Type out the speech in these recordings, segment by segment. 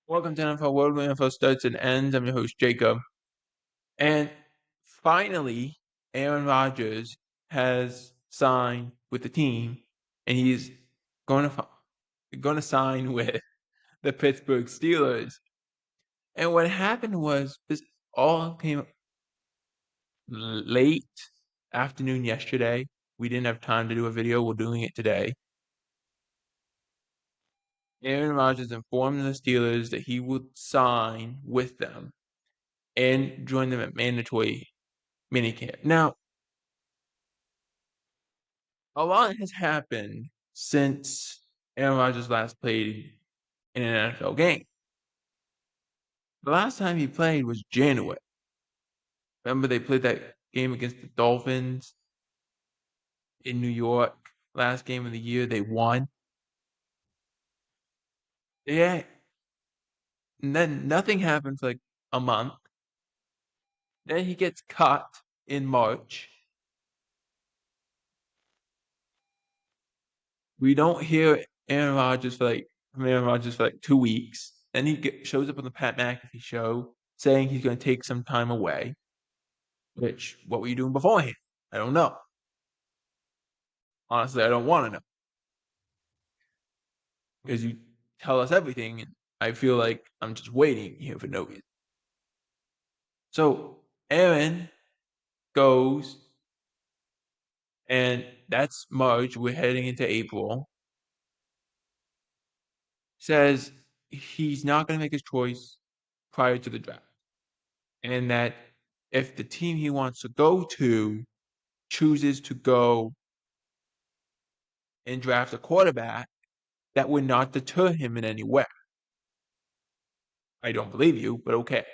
Welcome to NFL World, where NFL starts and ends. I'm your host, Jacob. And finally, Aaron Rodgers has signed with the team, and he's going to sign with the Pittsburgh Steelers. And what happened was this all came late afternoon yesterday. We didn't have time to do a video. We're doing it today. Aaron Rodgers informed the Steelers that he would sign with them and join them at mandatory minicamp. Now, a lot has happened since Aaron Rodgers last played in an NFL game. The last time he played was January. Remember they played that game against the Dolphins in New York, last game of the year. They won. Yeah. And then nothing happened for like a month. Then he gets cut in March. We don't hear Aaron Rodgers from Aaron Rodgers for like 2 weeks. Then he shows up on the Pat McAfee show saying he's going to take some time away. Which, what were you doing beforehand? I don't know. Honestly, I don't want to know. Because you tell us everything, and I feel like I'm just waiting here for no reason. So Aaron goes, and that's March. We're heading into April. Says he's not going to make his choice prior to the draft. And that if the team he wants to go to chooses to go and draft a quarterback, that would not deter him in any way. I don't believe you, but okay.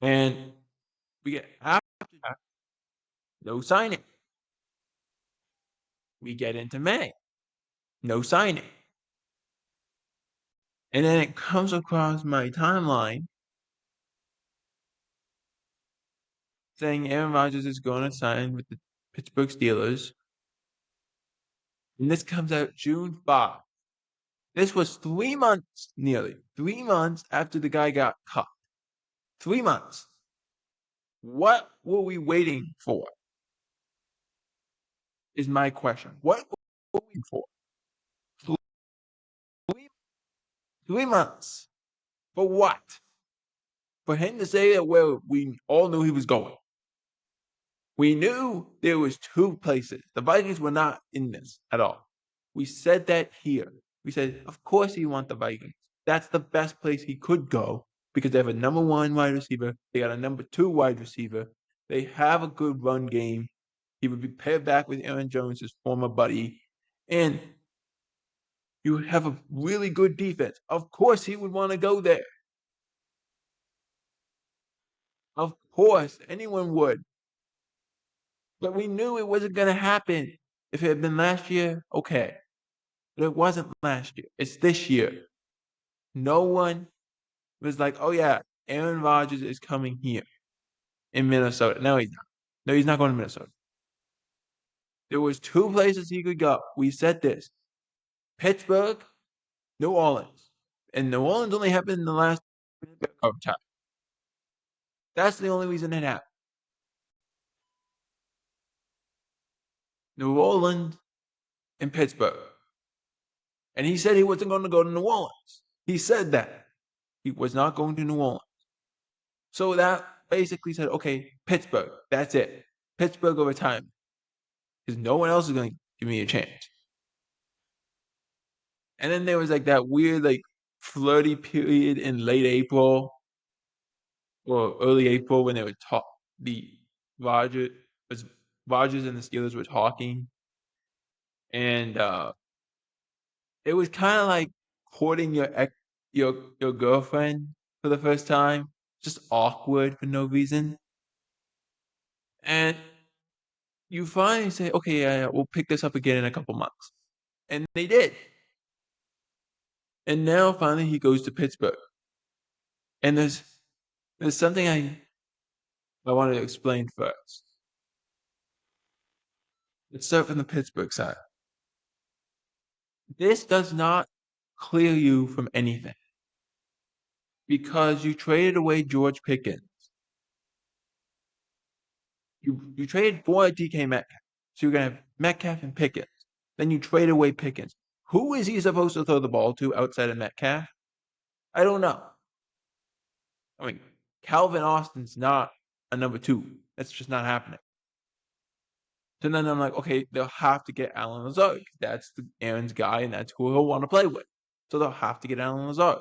And we get after that, no signing. We get into May, no signing. And then it comes across my timeline saying Aaron Rodgers is going to sign with the Pittsburgh Steelers. And this comes out June 5th. This was 3 months, nearly 3 months after the guy got cut. 3 months. What were we waiting for? Is my question. What were we waiting for? 3 months. For what? For him to say that, well, we all knew he was going. We knew there was 2 places. The Vikings were not in this at all. We said that here. We said, of course he wants the Vikings. That's the best place he could go because they have a number 1 wide receiver. They got a number 2 wide receiver. They have a good run game. He would be paired back with Aaron Jones, his former buddy. And you have a really good defense. Of course he would want to go there. Of course, anyone would. But we knew it wasn't going to happen. If it had been last year, okay. But it wasn't last year. It's this year. No one was like, oh, yeah, Aaron Rodgers is coming here in Minnesota. No, he's not. No, he's not going to Minnesota. There was 2 places he could go. We said this. Pittsburgh, New Orleans. And New Orleans only happened in the last time. That's the only reason it happened. New Orleans and Pittsburgh. And he said he wasn't going to go to New Orleans. He said that. He was not going to New Orleans. So that basically said, okay, Pittsburgh, that's it. Pittsburgh over time. Because no one else is going to give me a chance. And then there was like that weird, like, flirty period in late April or early April when they were Rodgers and the Steelers were talking. And it was kind of like courting your girlfriend for the first time. Just awkward for no reason. And you finally say, okay, yeah, we'll pick this up again in a couple months. And they did. And now finally he goes to Pittsburgh. And there's something I wanted to explain first. Let's start from the Pittsburgh side. This does not clear you from anything because you traded away George Pickens. You traded for DK Metcalf. So you're going to have Metcalf and Pickens. Then you trade away Pickens. Who is he supposed to throw the ball to outside of Metcalf? I don't know. I mean, Calvin Austin's not a number two. That's just not happening. So then I'm like, okay, they'll have to get Allen Lazard. That's Aaron's guy, and that's who he'll want to play with. So they'll have to get Allen Lazard.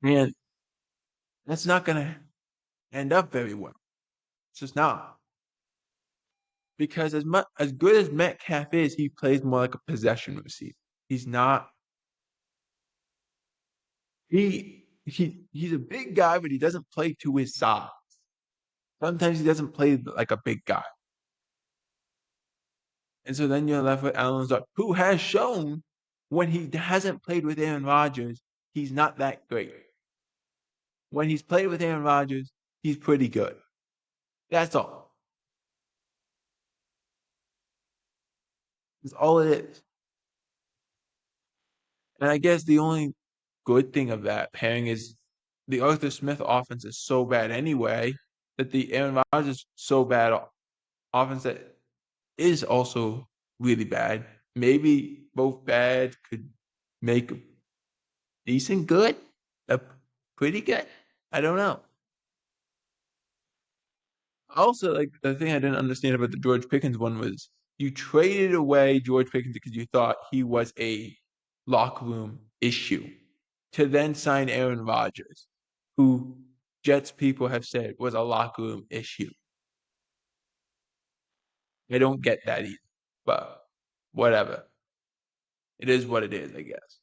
And that's not going to end up very well. It's just not. Because as good as Metcalf is, he plays more like a possession receiver. He's not. He's a big guy, but he doesn't play to his size. Sometimes he doesn't play like a big guy. And so then you're left with Allen Lazard, who has shown when he hasn't played with Aaron Rodgers, he's not that great. When he's played with Aaron Rodgers, he's pretty good. That's all. That's all it is. And I guess the only good thing of that pairing is the Arthur Smith offense is so bad anyway that the Aaron Rodgers so bad offense that is also really bad. Maybe both bad could make decent good, pretty good. I don't know. Also, like the thing I didn't understand about the George Pickens one was you traded away George Pickens because you thought he was a locker room issue to then sign Aaron Rodgers, who Jets people have said was a locker room issue. I don't get that either, but whatever. It is what it is, I guess.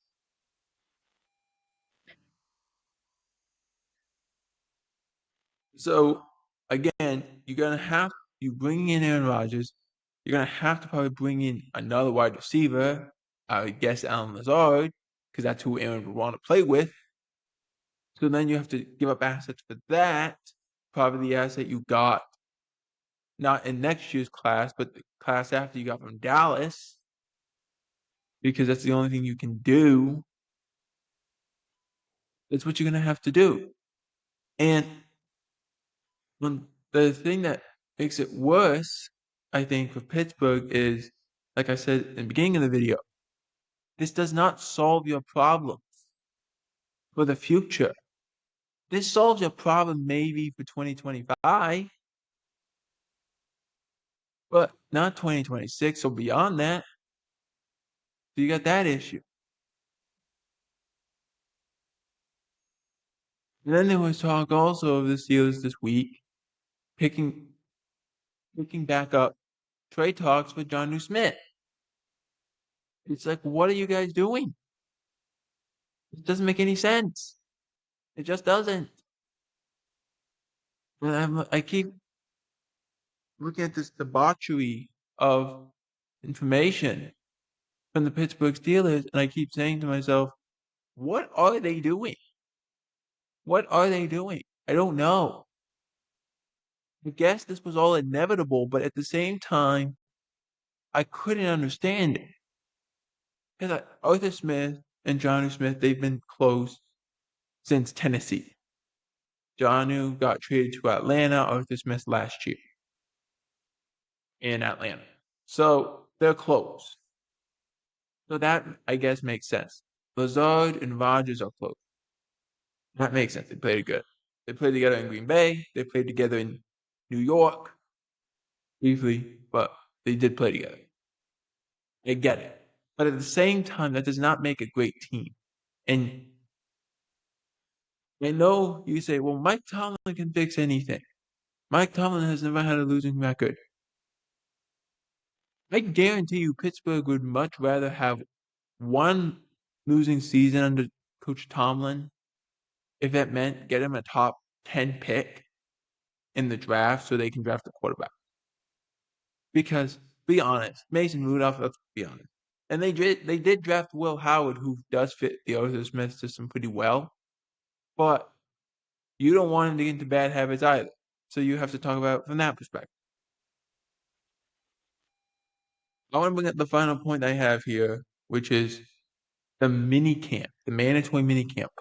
So again, you bring in Aaron Rodgers, you're gonna have to probably bring in another wide receiver. I would guess Alan Lazard, because that's who Aaron would want to play with. So then you have to give up assets for that. Probably the asset you got not in next year's class, but the class after you got from Dallas, because that's the only thing you can do. That's what you're gonna have to do. And when the thing that makes it worse, I think, for Pittsburgh is, like I said in the beginning of the video, this does not solve your problems for the future. This solves your problem maybe for 2025, but not 2026 or beyond that. So you got that issue. And then there was talk also of the Steelers this week picking back up trade talks with John Smith. It's like, what are you guys doing? It doesn't make any sense. It just doesn't. And I keep looking at this debauchery of information from the Pittsburgh Steelers, and I keep saying to myself, what are they doing? What are they doing? I don't know. I guess this was all inevitable, but at the same time, I couldn't understand it. Because Arthur Smith and Johnny Smith, they've been close since Tennessee. Johnu got traded to Atlanta, Arthur Smith last year in Atlanta. So they're close. So that, I guess, makes sense. Lazard and Rodgers are close. That makes sense. They played good. They played together in Green Bay. They played together in New York briefly, but they did play together. I get it. But at the same time, that does not make a great team. And I know you say, well, Mike Tomlin can fix anything. Mike Tomlin has never had a losing record. I guarantee you Pittsburgh would much rather have one losing season under Coach Tomlin if it meant get him a top 10 pick in the draft so they can draft a quarterback. Because, be honest, Mason Rudolph, let's be honest. And they did draft Will Howard, who does fit the Arthur Smith system pretty well. But you don't want him to get into bad habits either. So you have to talk about it from that perspective. I want to bring up the final point I have here, which is the mini camp, the mandatory mini camp.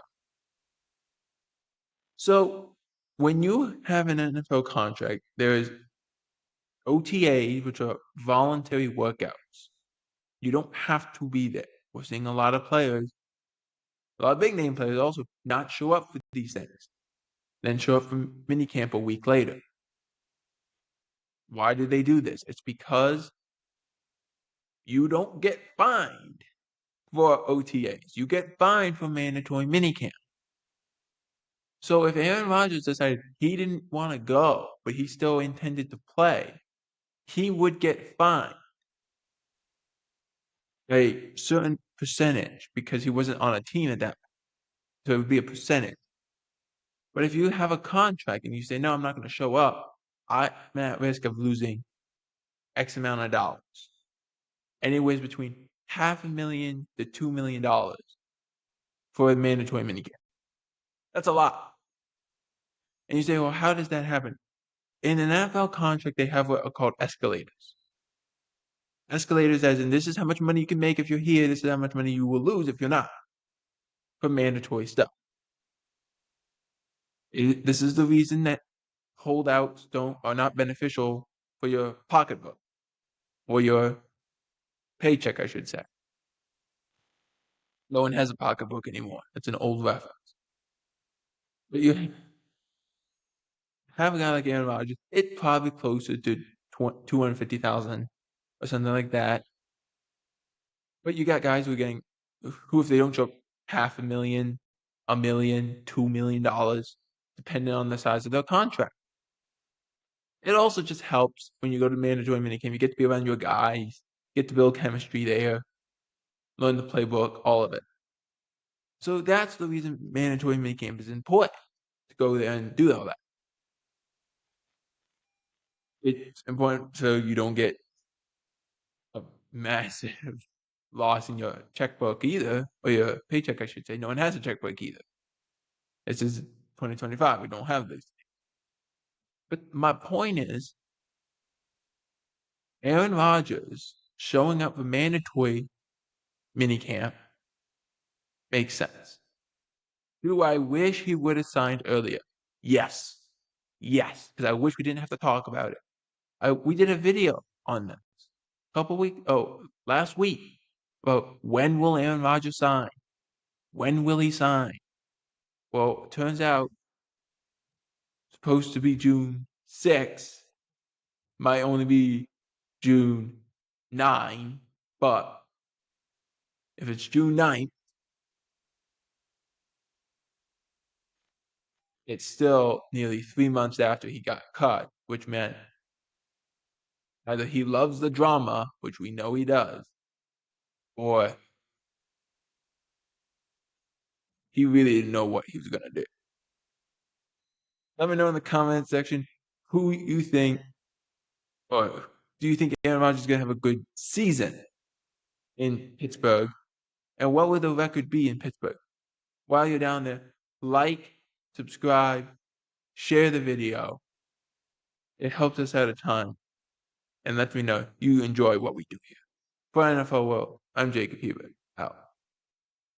So when you have an NFL contract, there is OTAs, which are voluntary workouts. You don't have to be there. We're seeing a lot of players, a lot of big name players also not show up for these things, then show up for minicamp a week later. Why do they do this? It's because you don't get fined for OTAs. You get fined for mandatory minicamp. So if Aaron Rodgers decided he didn't want to go, but he still intended to play, he would get fined a certain percentage because he wasn't on a team at that point. So it would be a percentage. But if you have a contract and you say, no, I'm not going to show up, I'm at risk of losing X amount of dollars. Anyways, between $500,000 to $2 million for a mandatory minicamp. That's a lot. And you say, well, how does that happen? In an NFL contract, they have what are called escalators. Escalators, as in, this is how much money you can make if you're here, this is how much money you will lose if you're not, for mandatory stuff. This is the reason that holdouts are not beneficial for your pocketbook or your paycheck, I should say. No one has a pocketbook anymore. It's an old reference. But you have a guy like Aaron Rodgers, it's probably closer to 250,000 or something like that. But you got guys who are getting, who if they don't show up, $500,000, $1 million, $2 million, depending on the size of their contract. It also just helps when you go to mandatory minicamp. You get to be around your guys, get to build chemistry there, learn the playbook, all of it. So that's the reason mandatory minicamp is important, to go there and do all that. It's important so you don't get a massive loss in your checkbook either, or your paycheck, I should say. No one has a checkbook either. This is 2025. We don't have this. But my point is, Aaron Rodgers showing up for mandatory minicamp makes sense. Do I wish he would have signed earlier? Yes. Yes. Because I wish we didn't have to talk about it. We did a video on this last week about when will Aaron Rodgers sign? When will he sign? Well, it turns out it's supposed to be June 6th. Might only be June 9, but if it's June 9th, it's still nearly 3 months after he got cut, which meant either he loves the drama, which we know he does, or he really didn't know what he was going to do. Let me know in the comment section who you think, or do you think Aaron Rodgers is going to have a good season in Pittsburgh? And what will the record be in Pittsburgh? While you're down there, like, subscribe, share the video. It helps us out a ton and lets me know you enjoy what we do here. For NFL World, I'm Jacob Hebert. Out.